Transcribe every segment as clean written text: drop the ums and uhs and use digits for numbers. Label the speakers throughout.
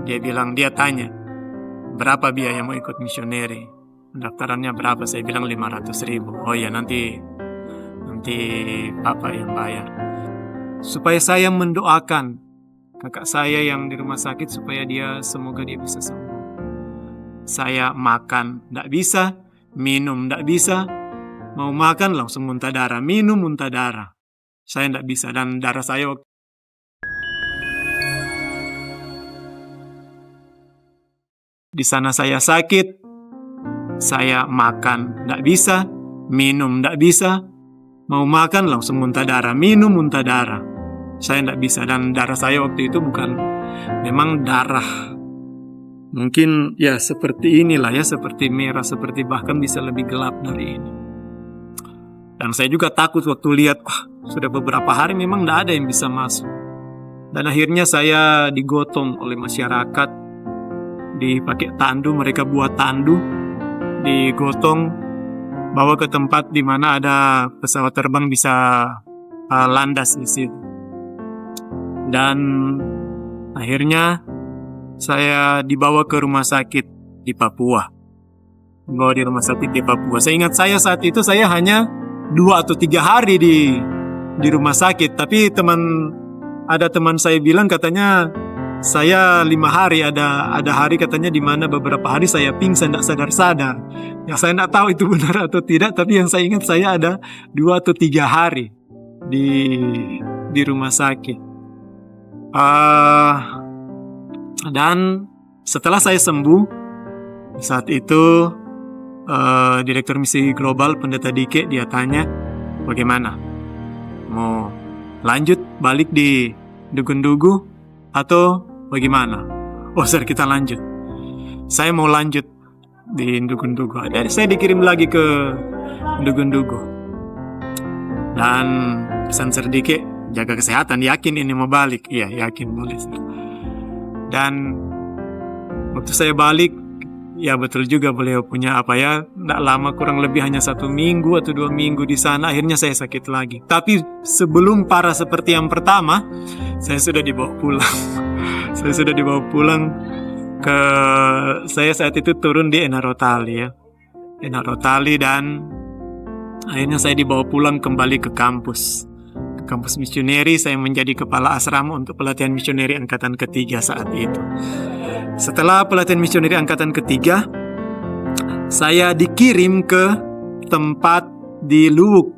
Speaker 1: Dia tanya, berapa biaya mau ikut misioneri? Pendaftarannya berapa? Saya bilang 500.000. Oh ya, nanti Bapak yang bayar. Supaya saya mendoakan kakak saya yang di rumah sakit supaya semoga dia bisa sembuh. Saya makan tidak bisa, minum tidak bisa. Mau makan langsung muntah darah, minum muntah darah. Saya tidak bisa, dan darah saya di sana saya sakit. Saya makan tidak bisa, minum tidak bisa. Mau makan langsung muntah darah, minum muntah darah. Saya tidak bisa, dan darah saya waktu itu bukan memang darah. Mungkin ya seperti inilah ya, seperti merah, seperti bahkan bisa lebih gelap dari ini. Dan saya juga takut waktu lihat, sudah beberapa hari memang tidak ada yang bisa masuk. Dan akhirnya saya digotong oleh masyarakat, dipakai tandu, mereka buat tandu, digotong, bawa ke tempat di mana ada pesawat terbang bisa landas di situ. Dan akhirnya saya dibawa ke rumah sakit di Papua. Saya ingat saat itu saya hanya 2 atau 3 hari di rumah sakit. Tapi ada teman saya bilang katanya saya 5 hari, ada hari katanya di mana beberapa hari saya pingsan, tidak sadar-sadar. Ya saya tidak tahu itu benar atau tidak, tapi yang saya ingat saya ada 2 atau 3 hari di rumah sakit. Dan setelah saya sembuh, saat itu Direktur Misi Global Pendeta Dike, dia tanya, bagaimana? Mau lanjut balik di Dugun-Dugu atau bagaimana? Oh sir, kita lanjut. Saya mau lanjut di Dugun-Dugu. Saya dikirim lagi ke Dugun-Dugu. Dan pesan Sir Dike, jaga kesehatan, yakin ini mau balik? Iya, yakin boleh sir. Dan waktu saya balik, ya betul juga beliau punya tidak lama, kurang lebih hanya 1 minggu atau 2 minggu di sana. Akhirnya saya sakit lagi. Tapi sebelum parah seperti yang pertama, saya sudah dibawa pulang. Saya saat itu turun di Enarotali ya. Enarotali, dan akhirnya saya dibawa pulang kembali ke kampus misioneri. Saya menjadi kepala asrama untuk pelatihan misioneri angkatan ketiga saat itu. Setelah pelatihan misioneri angkatan ketiga, saya dikirim ke tempat di Luwuk,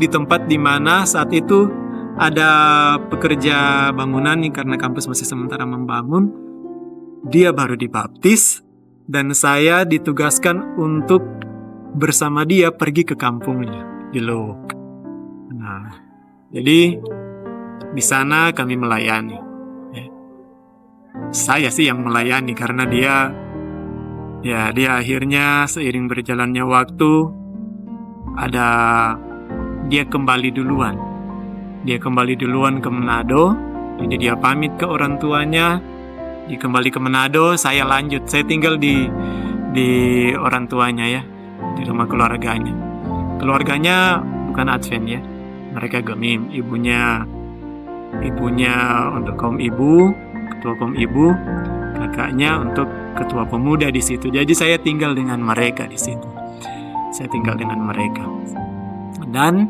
Speaker 1: di tempat di mana saat itu ada pekerja bangunan karena kampus masih sementara membangun. Dia baru dibaptis, dan saya ditugaskan untuk bersama dia pergi ke kampungnya di Luwuk. Nah, jadi di sana kami melayani. Saya sih yang melayani karena dia akhirnya seiring berjalannya waktu dia kembali duluan. Dia kembali duluan ke Manado. Jadi dia pamit ke orang tuanya, dia kembali ke Manado. Saya lanjut, saya tinggal di orang tuanya ya, di rumah keluarganya. Keluarganya bukan Advent ya, mereka Gemim. Ibunya untuk kaum ibu, ketua kaum ibu, kakaknya untuk ketua pemuda di situ. Jadi saya tinggal dengan mereka di situ. Dan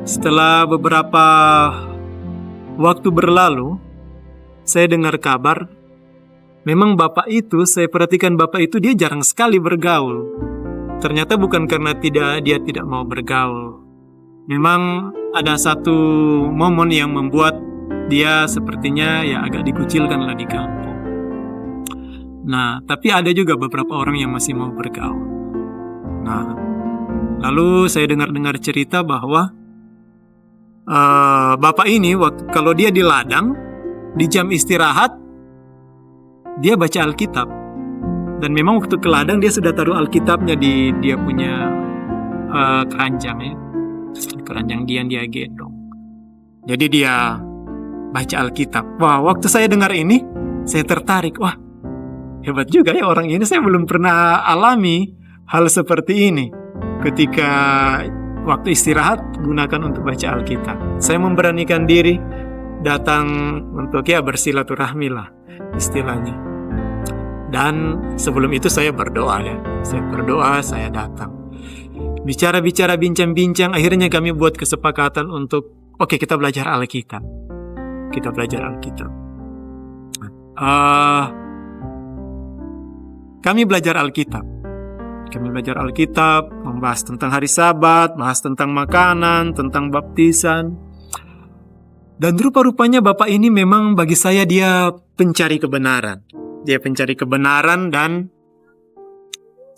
Speaker 1: setelah beberapa waktu berlalu, saya dengar kabar, memang bapak itu, saya perhatikan bapak itu dia jarang sekali bergaul. Ternyata bukan karena dia tidak mau bergaul. Memang ada satu momen yang membuat dia sepertinya ya agak dikucilkan lah di kampung. Nah, tapi ada juga beberapa orang yang masih mau bergaul. Nah, lalu saya dengar cerita bahwa bapak ini kalau dia di ladang, di jam istirahat, dia baca Alkitab. Dan memang waktu ke ladang dia sudah taruh Alkitabnya di dia punya keranjang ya. Keranjang dia gendong. Jadi dia baca Alkitab. Wah, waktu saya dengar ini, saya tertarik. Wah, hebat juga ya orang ini. Saya belum pernah alami hal seperti ini. Ketika waktu istirahat, gunakan untuk baca Alkitab. Saya memberanikan diri datang untuk bersilaturahmi lah istilahnya. Dan sebelum itu saya berdoa ya. Saya berdoa, saya datang. Bicara-bicara, bincang-bincang, akhirnya kami buat kesepakatan untuk oke, kita belajar Alkitab. Kita belajar Alkitab. Kami belajar Alkitab. Kami belajar Alkitab, membahas tentang hari Sabat, bahas tentang makanan, tentang baptisan. Dan rupa-rupanya Bapak ini memang bagi saya dia pencari kebenaran. Dia pencari kebenaran dan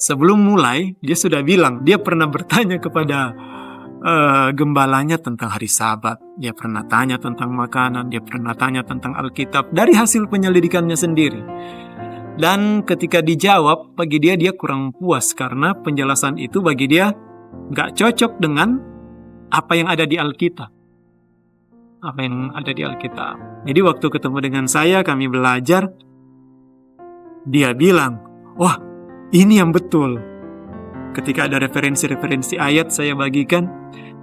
Speaker 1: sebelum mulai dia sudah bilang, dia pernah bertanya kepada gembalanya tentang hari Sabat. Dia pernah tanya tentang makanan, dia pernah tanya tentang Alkitab dari hasil penyelidikannya sendiri. Dan ketika dijawab, bagi dia kurang puas karena penjelasan itu bagi dia gak cocok dengan apa yang ada di Alkitab. Apa yang ada di Alkitab. Jadi waktu ketemu dengan saya, kami belajar, dia bilang, wah ini yang betul. Ketika ada referensi-referensi ayat saya bagikan,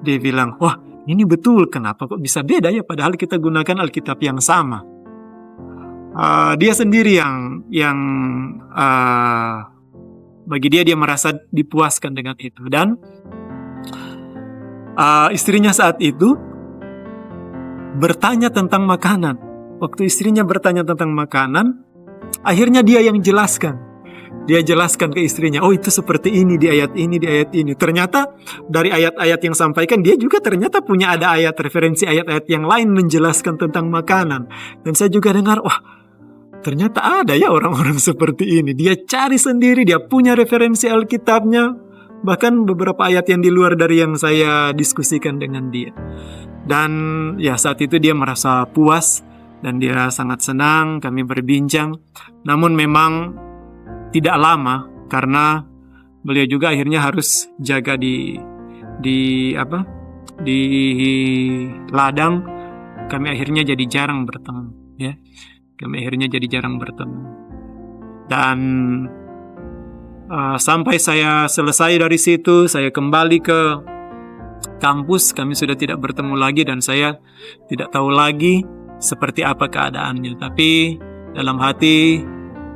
Speaker 1: dia bilang, wah ini betul, kenapa kok bisa beda ya, padahal kita gunakan Alkitab yang sama. Dia sendiri yang bagi dia merasa dipuaskan dengan itu. Dan istrinya saat itu bertanya tentang makanan. Waktu istrinya bertanya tentang makanan, akhirnya dia yang jelaskan. Dia jelaskan ke istrinya, oh itu seperti ini, di ayat ini, di ayat ini. Ternyata dari ayat-ayat yang sampaikan, dia juga ternyata punya ada ayat, referensi ayat-ayat yang lain menjelaskan tentang makanan. Dan saya juga dengar, wah ternyata ada ya orang-orang seperti ini. Dia cari sendiri, dia punya referensi Alkitabnya. Bahkan beberapa ayat yang di luar dari yang saya diskusikan dengan dia. Dan ya saat itu dia merasa puas dan dia sangat senang, kami berbincang. Namun memang tidak lama karena beliau juga akhirnya harus jaga di ladang. Kami akhirnya jadi jarang bertemu ya. Dan sampai saya selesai dari situ, saya kembali ke kampus, kami sudah tidak bertemu lagi dan saya tidak tahu lagi seperti apa keadaannya. Tapi dalam hati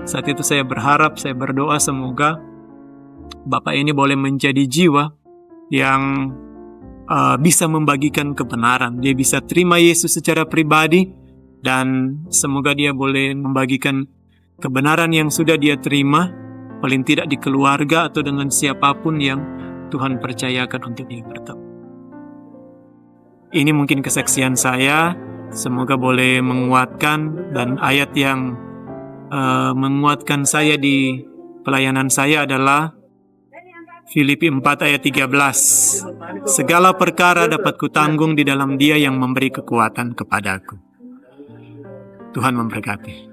Speaker 1: saat itu saya berharap, saya berdoa semoga Bapak ini boleh menjadi jiwa yang bisa membagikan kebenaran. Dia bisa terima Yesus secara pribadi dan semoga dia boleh membagikan kebenaran yang sudah dia terima, paling tidak di keluarga atau dengan siapapun yang Tuhan percayakan untuk dia bertemu. Ini mungkin kesaksian saya, semoga boleh menguatkan, dan ayat yang menguatkan saya di pelayanan saya adalah Filipi 4 ayat 13. Segala perkara dapat kutanggung di dalam Dia yang memberi kekuatan kepadaku. Tuhan memberkati.